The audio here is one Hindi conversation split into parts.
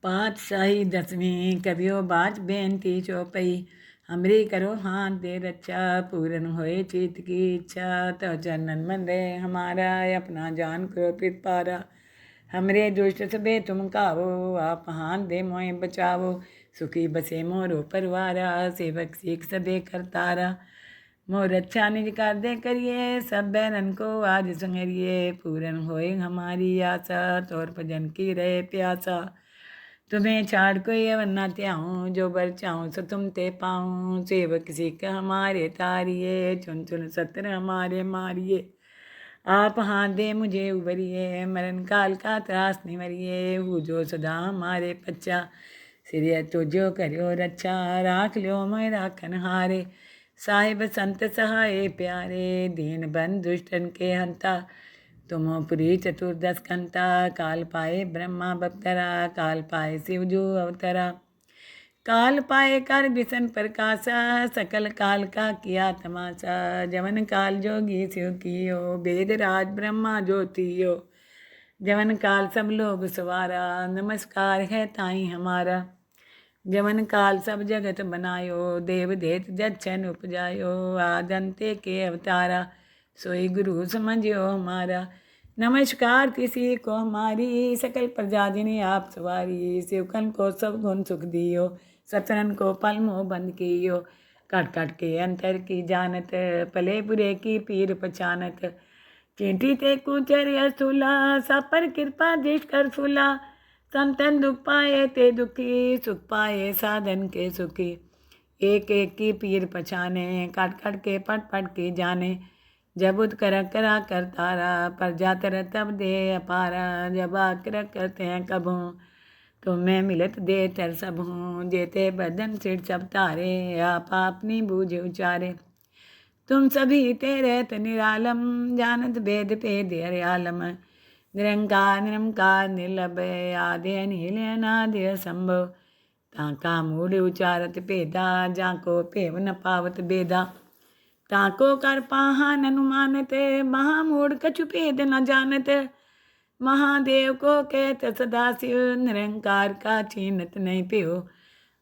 पातशाही दसवीं कवियो बाच बेनती चौपई हमरी करो हाथ दे रक्षा पूरन होए चित की इच्छा तो चरणन मन रे हमारा अपना जान करो पिरपारा हमरे दुष्ट सबे तुम कावो आप हाथ दे मोए बचावो सुखी बसे मोरो परवारा सेवक सीख सबे करतारा मोर अच्छा निज कर दे करिए सब बैरन को आज संगरिए पूरन होए हमारी आशा तोर भजन की रहे प्यासा तुम्हें छाड़ कोई अवर ना त्याऊँ जो बर चाहूँ सो तुम ते पाऊँ सेवक सिख हमारे तारिये चुन चुन सत्र हमारे मारिए आप हाथ दे मुझे उबरिए मरण काल का त्रास निवरिए हूँ जो सदा हमारे पच्चा सिरिय तुझो करियो रक्षा राख लियो मैं राखन हारे साहिब संत सहाय प्यारे दीन बंद दुष्टन के हंता तुमोपुरी चतुर्दश कंता काल पाए ब्रह्मा बप्तरा काल पाए शिवजू अवतरा काल पाए कर बिसन प्रकाशा सकल काल का किया तमाशा जवन काल जोगी शिव कियो वेद राज ब्रह्मा ज्योतियो जवन काल सब लोग सवारा नमस्कार है ताई हमारा जवन काल सब जगत बनायो देव देत जच्छन उपजायो आदंते के अवतारा सोई गुरु समझियो हमारा नमस्कार किसी को हमारी सकल प्रजा जिन्हें आप सवारी शिवकन को सब गुण सुख दियो सतरन को पल मोह बंद कियो कट कट के अंतर की जानत पले बुरे की पीर पहचानत चींटी ते कुचर असूला सब पर कृपा दिश कर फूला संतन दुख पाए ते दुखी सुख पाए साधन के सुखी एक एक की पीर पछाने काट काट के पट पट के जाने जब उद कर करा कर तारा पर जातर तब दे अपारा जब आकर करते हैं कब हूँ तुम्हें मिलत दे तर सब हूँ जेते बदन सिर सब तारे आप अपनी बूझ उचारे तुम सभी तेरे निरालम जानत भेद भेद हरे आलम निरंकार निरंकार निर्लभ आदि अनिल अनादि असंभव ताका मूढ़ उचारत भेदा जाको पेव न पावत बेदा ताको कर पाहन अनुमानत महामूढ़ कछु भेद न जानत महादेव को कहत सदाशिव निरंकार का चीनत नहीं पियो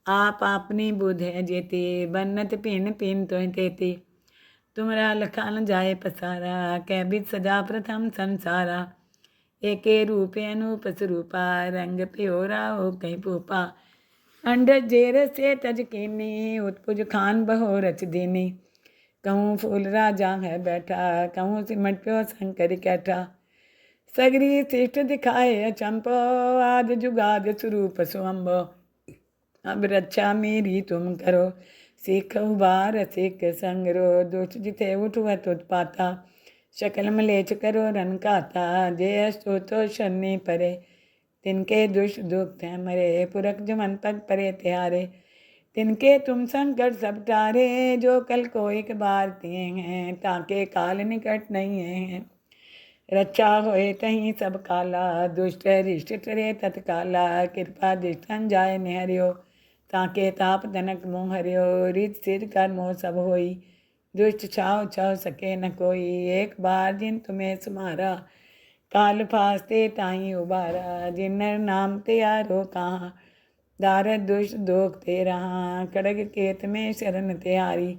आप अपनी बुध है जेते बन्नत पिन पिन तो तेती तुमरा लखा न जाए पसारा कै बिद सदा प्रथम संसारा एके रूपे अनूप स्वरूपा रंग प्योरा हो कहीं पूपा अंड जेर से तज कीनी उत्पुज खान बहो रच दीनी कहूँ फूल राजा है बैठा कहूँ सिमट प्यो शंकर कैठा सगरी शिष्ट दिखाए अचंपो आद जुगाद स्वरूप स्वम्भो अब रक्षा मेरी तुम करो सिख उबार सिख संगरो दुष्ट जिथे उठवत उत्पाता शकल मलेच करो रन काता जय अस्तो तो शनि परे तिनके दुष्ट दुख थे मरे पुरख जमन पग परे त्यारे तिनके तुम संकट सब टारे जो कल को एक बार तिए हैं ताके काल निकट नहीं है रक्षा होए तहीं सब काला दुष्ट रिष्ट करे तत्काला कृपा दृष्टन जाय निहरियो ताके ताप धनक मोह हरियो रित सिर कर मोह सब होई दुष्ट छाव छाव सके न कोई एक बार जिन तुम्हें सुमारा काल फास्ते ताई उबारा जिन्नर नाम त्यारो कहाँ दारद दुष्ट दोख ते रहा खड़ग केत में शरण त्यारी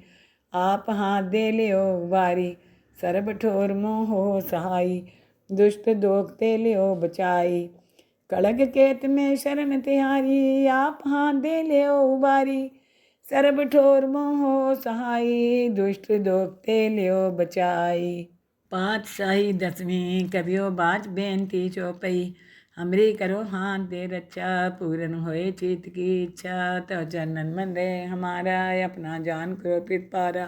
आप हाथ दे लियो उबारी सरब ठोर मोह हो सहाई दुष्ट दोख ते लियो बचाई खड़ग केत में शरण तिहारी आप हाथ दे लियो उबारी सरब ठोर मोह हो सहाई दुष्ट दोख ते लियो बचाई पातशाही दसवीं कवियो बाच बेनती चौपई हमरी करो हाथ दे रक्षा पूरन होए चित की इच्छा तो चरणन मन रे हमारा अपना जान करो पिरपारा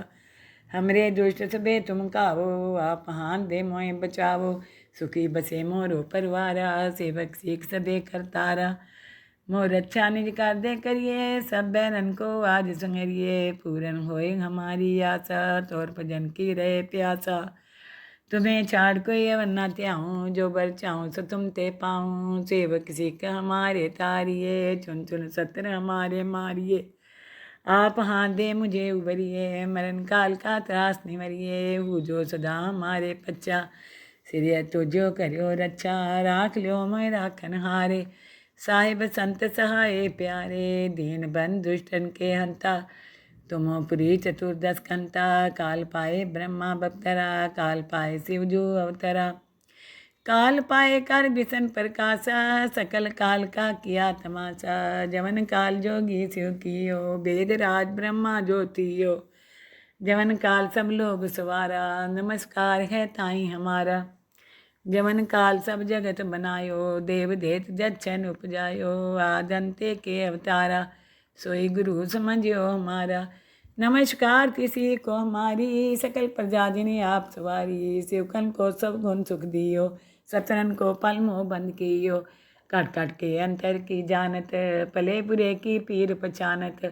हमरे दुष्ट सबे तुम कावो आप हाथ दे मोए बचावो सुखी बसे मोरो परवारा सेवक सीख सबे करतारा मोर अच्छा निज कर दे करिए सब बैरन को आज संगरिए पूरन होए हमारी आशा तोर भजन की रहे प्यासा तुम्हें छाड़ कोई अवर ना त्याऊँ जो बर चाहूँ सो तुम ते पाऊँ सेवक सिख हमारे तारिये चुन चुन सत्र हमारे मारिए आप हाथ दे मुझे उबरिए मरण काल का त्रास निवरिए हूँ जो सदा हमारे पच्चा सिरिय तुझो करियो रक्षा राख लियो मैं राखन हारे साहिब संत सहाय प्यारे, दीन बंधु दुष्टन के हंता। तुमो पुरी चतुर्दश कंता, काल पाए ब्रह्मा बप्तरा, काल पाए शिव जो अवतरा। काल पाए कर विष्ण प्रकाशा, सकल काल का किया तमाशा। जवन काल जोगी शिव कियो, वेद राज ब्रह्मा ज्योतियो। जवन काल सब लोग सवारा, नमस्कार है ताई हमारा। जवन काल सब जगत बनायो, देव देत जच्छन उपजायो। आदंते के अवतारा, सोई गुरु समझियो हमारा। नमस्कार किसी को हमारी, सकल प्रजा जिन्हें आप सवारी। शिवकन को सब गुण सुख दियो, सतरन को पल मोह बंद कियो। कट कट के अंतर की जानत, पले बुरे की पीर पहचानत।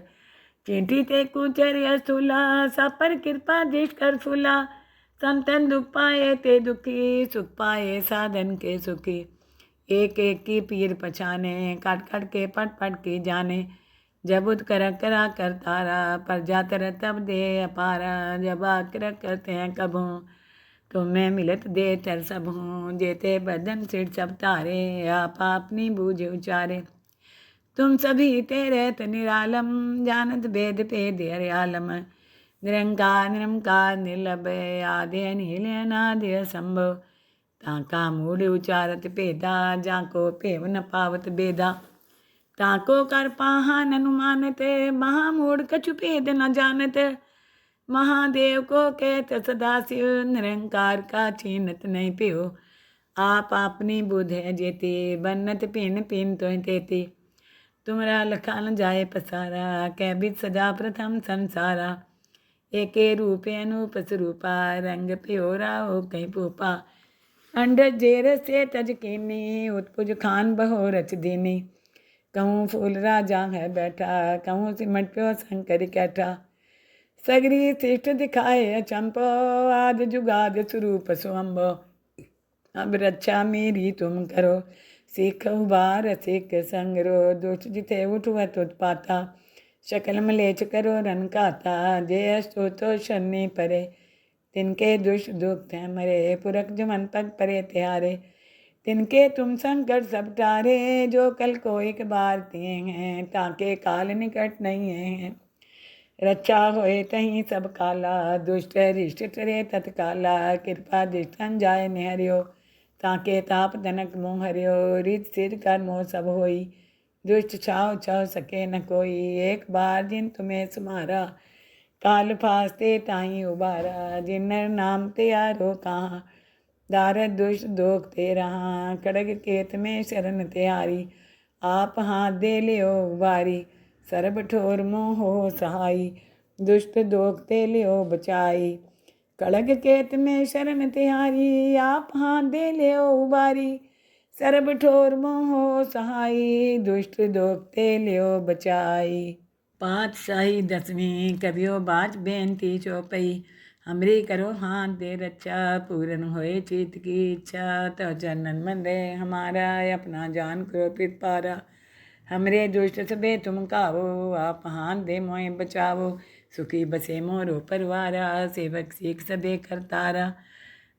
चींटी ते कुचर असूला, सब पर कृपा जिस कर फूला। संतन दुख पाए ते दुखी, सुख पाए साधन के सुखी। एक एक की पीर पछाने, काट काट के पट पट की जाने। जब उद कर करा कर तारा, पर जातर तब दे अपारा। जब आकर करते हैं कबों, तुम्हें मिलत दे तर सब हूँ। जेते बदन सिर सब तारे, आप अपनी बूझ उचारे। तुम सभी तेरे निरालम, जानत भेद भेद हरे आलम। निरंकार निरंकार निर्लभय, आदि अनिल अनादि असंभव। ताका मूढ़ उचारत भेदा, जाको पेव न पावत बेदा। ताको कर पाहन अनुमानत, महामूढ़ कछु भेद न जानत। महादेव को कहत सदाशिव, निरंकार का चीनत नहीं पियो। आप अपनी बुध है जेती, बन्नत पिन पिन तो तेती। तुमरा लखा न जाए पसारा, कै बिद सदा प्रथम संसारा। एके रूपे अनूप स्वरूपा, रंग प्योरा हो कहीं पूपा। अंड जेर से तज कीनी, उत्पुज खान बहो रच दीनी। कहूँ फूल राजा है बैठा, कहूँ सिमट प्यो शंकर कैठा। सगरी शिष्ट दिखाए अचंपो, आद जुगाद स्वरूप स्वंभो। अब रक्षा मेरी तुम करो, सीख उबार सिख संगरो। दुष्ट जिथे उठवत उत्पाता, शकल मलेच करो रन काता। जे अस्तो तो शनि परे, तिनके दुष्ट दुख थे मरे। पुरख जमन पग परे त्यारे, तिनके तुम संकट सब टारे। जो कल को एक बार तिए हैं, ताके काल निकट नहीं है। रक्षा होए तहीं सब काला, दुष्ट रिष्ट टरे तत्काला। कृपा दृष्टन जाय निहरियो, ताके ताप जनक मोह हरियो। रित सिर कर मोह सब होई, दुष्ट छाव छाव सके न कोई। एक बार जिन तुम्हें सुमारा, काल फास्ते ताई उबारा। जिन्नर नाम त्यारो कहाँ, दारद दुष्ट दोख ते रहा। खड़ग केत में शरण त्यारी, आप हाथ दे लियो उबारी। सरब ठोर मोह हो सहाई, दुष्ट दोख ते लियो बचाई। खड़ग केत में शरण तिहारी, आप हाथ दे लियो उबारी। सरब ठोर मोह सहाई, दुष्ट दोखते लियो बचाई। पातशाही दसवीं कवियो बाच बेनती चौपई। हमरी करो हाथ दे रक्षा, पूरन होए चित की इच्छा। तो चरणन मंदे हमारा, अपना जान करो पिपारा। हमरे दुष्ट सबे तुम कावो, आप हाथ दे मोए बचावो। सुखी बसे मोरो परवारा, सेवक सीख सबे करतारा।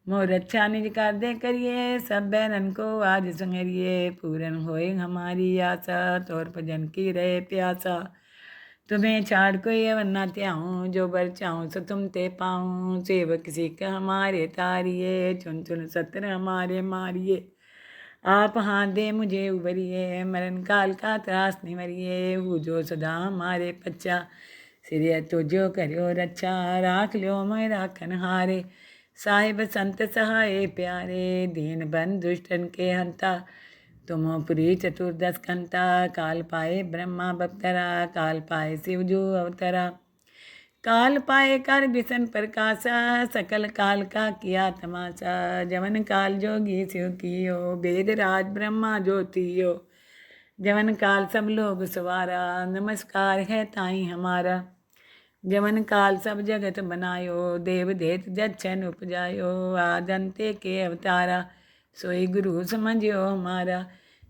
मोर रक्षा निज कर दे करिए, सब बैरन को आज संगरिए। पूरन होए हमारी आशा, तोर भजन की रहे प्यासा। तुम्हें छाड़ कोई अवर न त्याऊँ, जो बर चाहूँ सो तुम ते पाऊँ। सेवक सीख हमारे तारिये, चुन चुन सत्र हमारे मारिए। आप हाथ दे मुझे उबरिए, मरण काल का त्रास निवरिए। वो जो सदा हमारे पच्चा, सिरिय तो जो करियो रक्षा। राख लो मैं राखन हारे, साहिब संत सहाय प्यारे। दीन बंधु दुष्टन के हंता, तुमो पुरी चतुर्दश कंता। काल पाए ब्रह्मा बप्तरा, काल पाए शिव जो अवतरा। काल पाए कर विष्ण प्रकाशा, सकल काल का किया तमाशा। जवन काल जोगी शिव कियो, वेद राज ब्रह्मा ज्योतियो। जवन काल सब लोग सवारा, नमस्कार है ताई हमारा। जवन काल सब जगत बनायो, देव देत जच्छन उपजायो। आदंते के अवतारा, सोई गुरु समझियो हमारा।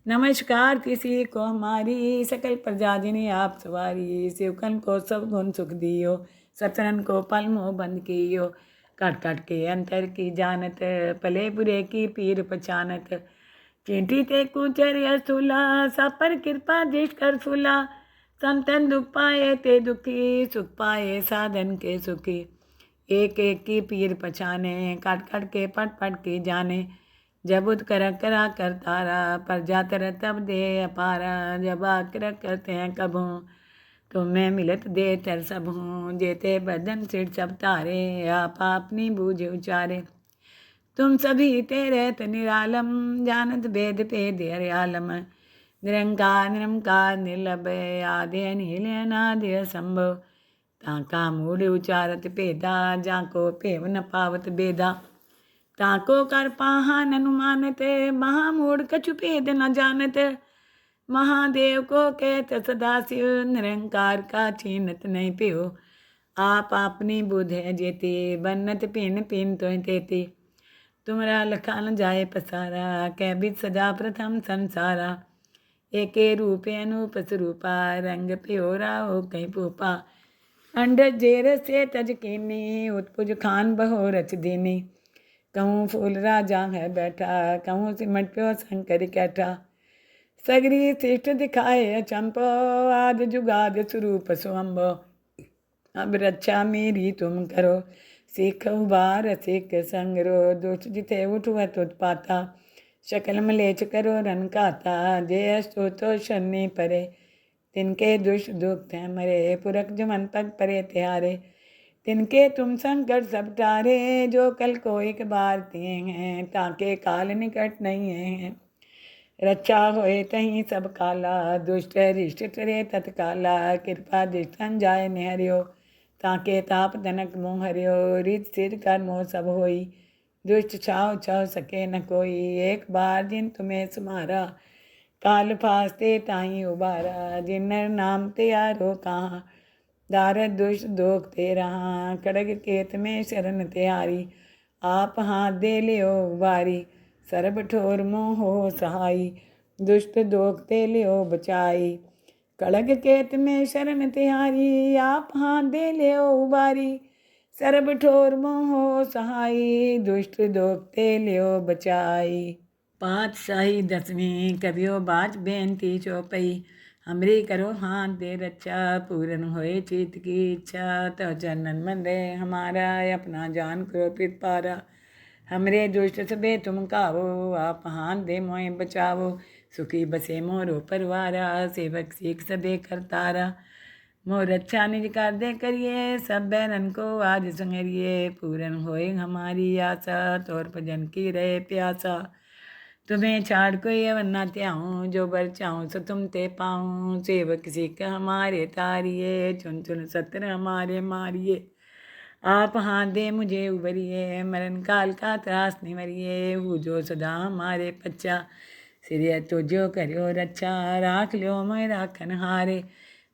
नमस्कार किसी को हमारी, सकल प्रजा जिन्हें आप सवारी। शिवकन को सब गुण सुख दियो, सतरन को पल मोह बंद कियो। कट कट के अंतर की जानत, पले बुरे की पीर पहचानत। चींटी ते कुचर स्थूला, सब पर कृपा जिस कर फूला। संतन दुख पाए ते दुखी, सुख पाए साधन के सुखी। एक एक की पीर पछाने, काट काट के पट पट की जाने। जब उद करा कर तारा, पर जातर तब दे अपारा। जब आकर करते हैं कभों, तुम्हें मिलत दे तर सब हूँ। जेते बदन सिर सब तारे, आप अपनी बूझ उचारे। तुम सभी तेरे निरालम, जानत भेद भेद हरे आलम। निरंकार निरंकार निर्लभय, आदि अनिल अनादि असंभव। ताका मूढ़ उचारत भेदा, जाको भेव न पावत बेदा। ताको कर पाहन अनुमानत, महामूढ़ कछु भेद न जानत। महादेव को कहत सदाशिव, निरंकार का छीनत नहीं प्यो। आप अपनी बुध है जेती, बन्नत पिन पिन तो तेती। तुमरा लखा न जाए पसारा, कै बिद सदा प्रथम संसारा। एके रूपे अनूप स्वरूपा, रंग प्योरा हो कहीं पूपा। अंड जेर से तज कीनी, उत्पुज खान बहो रच दीनी। कहूँ फूल राजा है बैठा, कहूँ सिमट प्यो शंकर कैठा। सगरी श्रेष्ठ दिखाए अचंपो, आद जुगाद स्वरूप स्वंभो। अब रक्षा मेरी तुम करो, सीख उबार सिख संगरो। दुष्ट जिते उठवत उत्पाता, शकल मलेच करो रन काता। जय अस्तु तो शनि परे, तिनके दुष्ट दुख हैं मरे। पुरख जमन पग परे त्यारे, तिनके तुम संकट सब टारे। जो कल को एक बार तिए हैं, ताके काल निकट नहीं है। रक्षा होए तहीं सब काला, दुष्ट रिष्ट टरे तत्काला। कृपा दृष्टन जाय निहरियो, ताके ताप तनक मोह हरियो। रित सिर कर मोह सब होई, दुष्ट छाव छाव सके न कोई। एक बार जिन तुम्हें सुमारा, काल फास्ते ताई उबारा। जिन्नर नाम त्यारो कहाँ, दारद दुष्ट दोख ते रहा। खड़ग केत में शरण त्यारी, आप हाथ दे लियो उबारी। सरब ठोर मोह हो सहाई, दुष्ट दोख ते लियो बचाई। खड़ग केत में शरण तिहारी, आप हाथ दे लियो उबारी। सरब ठोर मोह हो सहाई, दुष्ट दोख ते लियो बचाई। पातशाही दसवीं कवियो बाज बेनती चौपई। हमरी करो हाथ दे रक्षा, पूरन होए चित की इच्छा। तो चरणन मन रे हमारा, अपना जान करो पितपारा। हमरे दुष्ट सबे तुम कावो, आप हाथ दे मोए बचावो। सुखी बसे मोरो परवारा, सेवक सीख सबे करतारा। मोर रक्षा निज कर दे करिए, सब बैरन को आज संगरिए। पूरन होए हमारी आशा, तोर भजन की रहे प्यासा। तुम्हें छाड़ कोई अवर ना त्याऊँ, जो बर चाहूँ सो तुम ते पाऊँ। सेवक सिख हमारे तारिये, चुन चुन सत्र हमारे मारिए। आप हाथ दे मुझे उबरिए, मरण काल का त्रास निवरिए। हूँ जो सदा हमारे पच्चा, सिरिय तो जो करियो रक्षा। राख लियो मैं राखन हारे,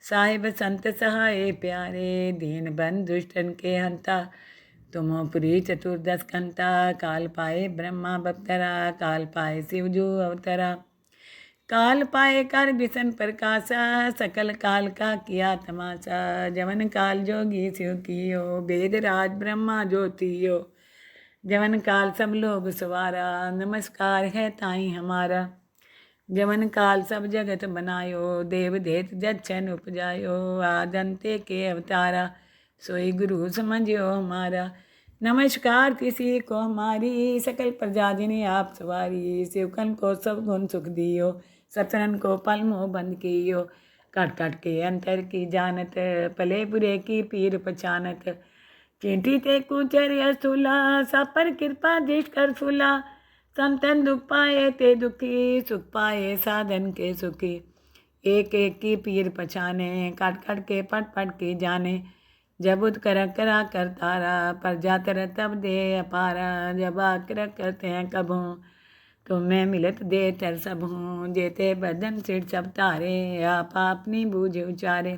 साहिब संत सहाय प्यारे। दीन बंद दुष्टन के हंता, तुम पुरी चतुर्दश कंता। काल पाए ब्रह्मा बप्तरा, काल पाए शिव जो अवतरा। काल पाए कर बिसन प्रकाशा, सकल काल का किया तमाशा। जवन काल जोगी शिव कियो, वेद राज ब्रह्मा ज्योतियो। जवन काल सब लोग सवारा, नमस्कार है ताई हमारा। जवन काल सब जगत बनायो, देव देत जच्छन उपजायो। आदंते के अवतारा, सोई गुरु समझियो हमारा। नमस्कार किसी को हमारी, सकल प्रजा जिन्हें आप सवारी। शिवकन को सब गुण सुख दियो, सतरन को पल मोह बंद कियो। काट काट के अंतर की जानत, पले बुरे की पीर पहचानत। चींटी ते कुचर स्थूला, सब पर कृपा जिस कर फूला। संतन दुख पाए ते दुखी, सुख पाए साधन के सुखी। एक एक की पीर पछाने, काट काट के पट पट की जाने। जब उद करा कर तारा, पर जातर तब दे अपारा। जब आकर करते हैं कभों, तुम्हें मिलत दे तर सब हूँ। जेते बदन सिर सब तारे, आप अपनी बूझ उचारे।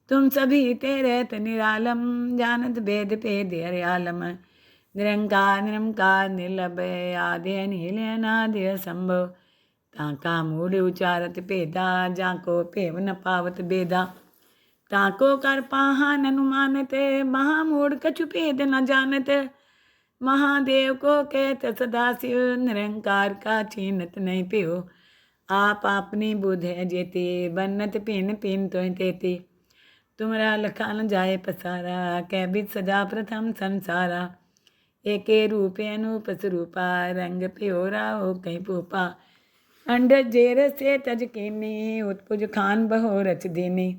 तुम सभी तेरे निरालम, जानत भेद भेद हरे आलम। निरंकार निरंकार निर्लभय, आदि अनिल अनादि असंभव। ताका मूढ़ उचारत भेदा, जाको भेव न पावत बेदा। ताको कर पाहन अनुमानत, महामूढ़ कछु भेद न जानत। महादेव को कहत सदाशिव, निरंकार का चीनत नहीं पियो। आप अपनी बुध है जेती, बन्नत पिन पिन तो तेती। तुमरा लखा न जाए पसारा, कै बिद सदा प्रथम संसारा। एके रूपे अनूप स्वरूपा, रंग प्योरा हो कहीं पूपा। अंड जेर से तज कीनी, उत्पुज खान बहो रच दीनी।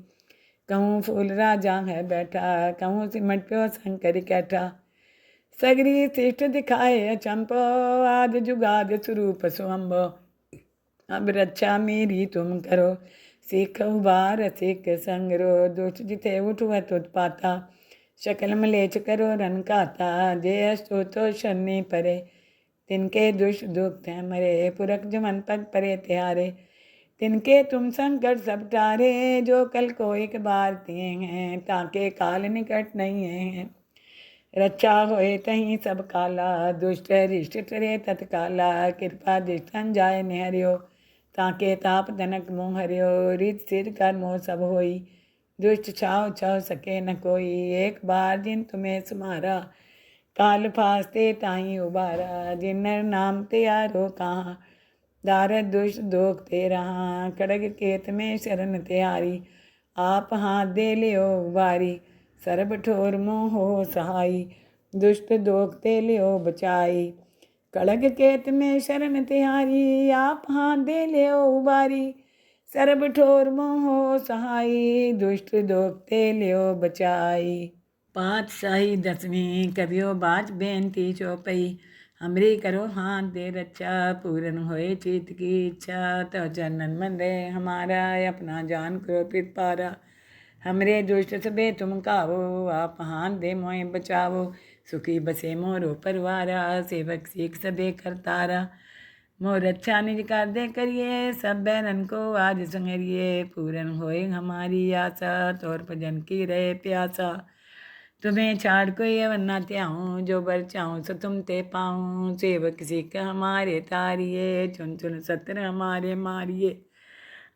कहूँ फूल राजा है बैठा, कहूँ सिमट प्यो शंकर कैठा। सगरी शिष्ट दिखाए अचंपो, आद जुगाद स्वरूप स्वम्भो। अब रक्षा मेरी तुम करो, सीख उबार सिख संगरो। दुष्ट जिते उठवत उत्पाता, शकल मलेच करो रन काता। जे अस्तो तो शनि परे, तिनके दुष्ट दुख हैं मरे। पुरख जमन पग परे त्यारे, तिनके तुम संकट सब टारे। जो कल को एक बार तिए हैं, ताके काल निकट नहीं है। रक्षा होए तहीं सब काला, दुष्ट रिष्ट टरे तत्काला। कृपा दृष्टन जाय निहरियो, ताके ताप तनक मोह हरियो। रित सिर कर मोह सब होई, दुष्ट छाव छाव सके न कोई। एक बार जिन तुम्हें सुमारा, काल फास्ते ताई उबारा। जिन्नर नाम त्यारो कहाँ, दारद दुष्ट दोख ते रहा। खड़ग केत में शरण त्यारी, आप हाथ दे लियो उबारी। सर्ब ठोर मोह हो सहाई, दुष्ट दोख ते लियो बचाई। खड़ग केत में शरण तिहारी, आप हाथ दे लियो उबारी। सर्ब ठोर मोह हो सहाई, दुष्ट दोख ते लियो बचाई। पातशाही दसवीं कवियो बाज बेनती चौपई। हमरी करो हाथ दे रक्षा, पूरन होए चित की इच्छा। तो चरणन मन रे हमारा, अपना जान करो पितपारा। हमरे दुष्ट सबे तुम कावो, आप हाथ दे मोए बचावो। सुखी बसे मोरो परवारा, सेवक सीख सबे करतारा। मोर रक्षा निज कर दे करिए, सब बैरन को आज संगरिए। पूरन होए हमारी आशा, तोर भजन की रहे प्यासा। तुम्हें छाड़ कोई अवन्ना त्याऊँ, जो बर चाहूँ सो तुम ते पाऊँ। सेवक सीख हमारे तारिये, चुन चुन सत्र हमारे मारिए।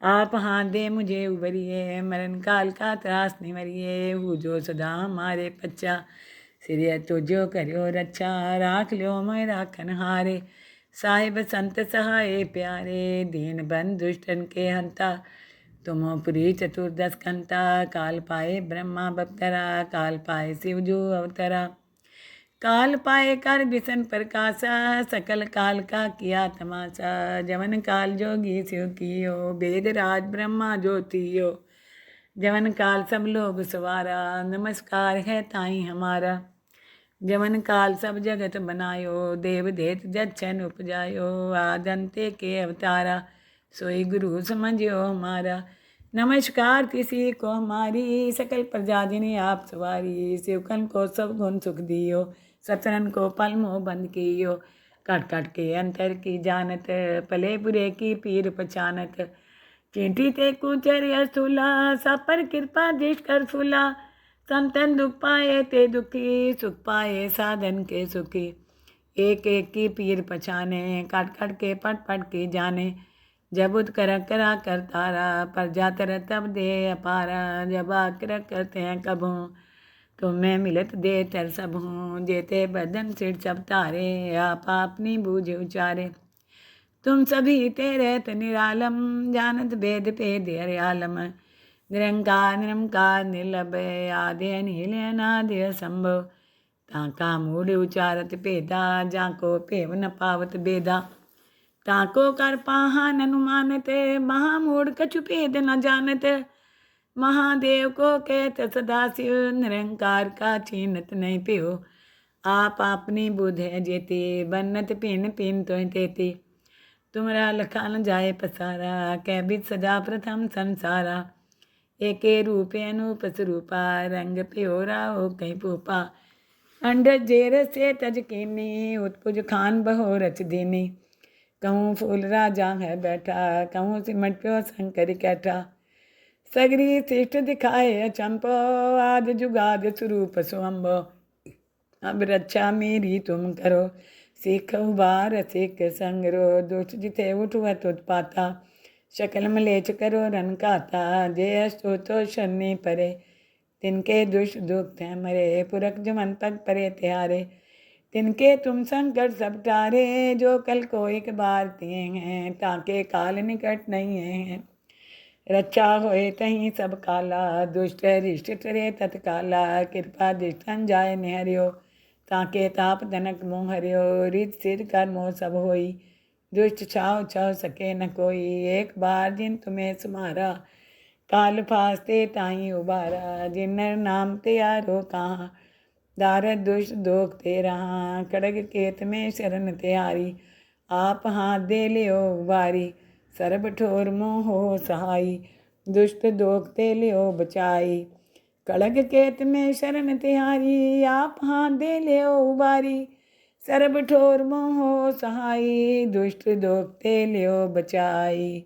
आप हाथ दे मुझे उबरिए, मरण काल का त्रास निवरिए। हूँ जो सदा हमारे पच्चा, सिरिय तो जो करियो रक्षा। राख लो मैं राखन हारे, साहिब संत सहाय प्यारे। दीन बंद दुष्टन के हंता, तुमोपुरी चतुर्दश कंता। काल पाए ब्रह्मा बप्तरा, काल पाए शिव जो अवतरा। काल पाए कर विसन प्रकाशा, सकल काल का किया तमाशा। जवन काल जोगी शिव कियो, वेद राज ब्रह्मा ज्योतियो। जवन काल सब लोग सवारा, नमस्कार है ताई हमारा। जवन काल सब जगत बनायो, देव देत जच्छन उपजायो। आदंते के अवतारा, सोई गुरु समझियो हमारा। नमस्कार किसी को हमारी, सकल प्रजा जिन्हें आप सवारी। शिवकन को सब गुण सुख दियो, सतरन को पल मोह बंद कियो। कट कट के अंतर की जानत, पले बुरे की पीर पहचानत। चींटी ते कुचर अस्तुला, सब पर कृपा दृष्ट कर फूला। संतन दुख पाए ते दुखी, सुख पाए साधन के सुखी। एक एक की पीर पछाने, काट काट के पट पट की जाने। जब उत करा कर तारा, पर जातर तब दे अपारा। जब आकर करते हैं कबू, तुम्हें मिलत दे तर सब हूँ। जेते बदन सिर सब तारे, आप अपनी बूझ उचारे। तुम सभी तेरे निरालम, जानत भेद भेद हरियालम। निरंकार निरंकार निर्लभ, आदि अनिल अनादि असंभव। ताका मूढ़ उचारत भेदा, जाको पेव न पावत बेदा। ताको कर पाहन अनुमानत, महामूढ़ कछु भेद न जानत। महादेव को कहत सदाशिव, निरंकार का चीनत नहीं पियो। आप अपनी बुध है जेती, बन्नत पिन पिन तो तेती। तुमरा लखा न जाए पसारा, कै बिद सदा प्रथम संसारा। एके रूपे अनूप स्वरूपा, रंग प्योरा हो कहीं पूपा। अंड जेर से तज कीनी, उत्पुज खान बहो रच दीनी। कहूँ फूल राजा है बैठा, कहूँ सिमट प्यो शंकर कैठा। सगरी शिष्ट दिखाए अचंपो, आद जुगाद स्वरूप स्वम्भो। अब रक्षा मेरी तुम करो, सीख उबार सिख संगरो। दुष्ट जिते उठवत उत्पाता, शकल मलेच करो रन काता। जे अस्तो तो शनि परे, तिनके दुष्ट दुख हैं मरे। पुरख जमन पग परे त्यारे, तिनके तुम संकट सब टारे, जो कल को एक बार तिए हैं, ताके काल निकट नहीं है। रक्षा होए तहीं सब काला, दुष्ट रिष्ट टरे तत्काला, कृपा दृष्टन जाय निहरियो, ताके ताप जनक मोह हरियो। रित सिर कर मोह सब होई, दुष्ट छाव छाव सके न कोई। एक बार जिन तुम्हें सुमारा, काल फास्ते ताई उबारा। जिनर नाम त्यारो कहाँ, दारद दुष्ट दोख ते रहा। खड़ग केत में शरण त्यारी, आप हाथ दे लियो उबारी। सरब ठोर मोह हो सहाई, दुष्ट दोख ते लियो बचाई। खड़ग केत में शरण तिहारी, आप हाथ दे लियो उबारी। सरब ठोर मोह हो सहाई, दुष्ट दोख ते लियो बचाई।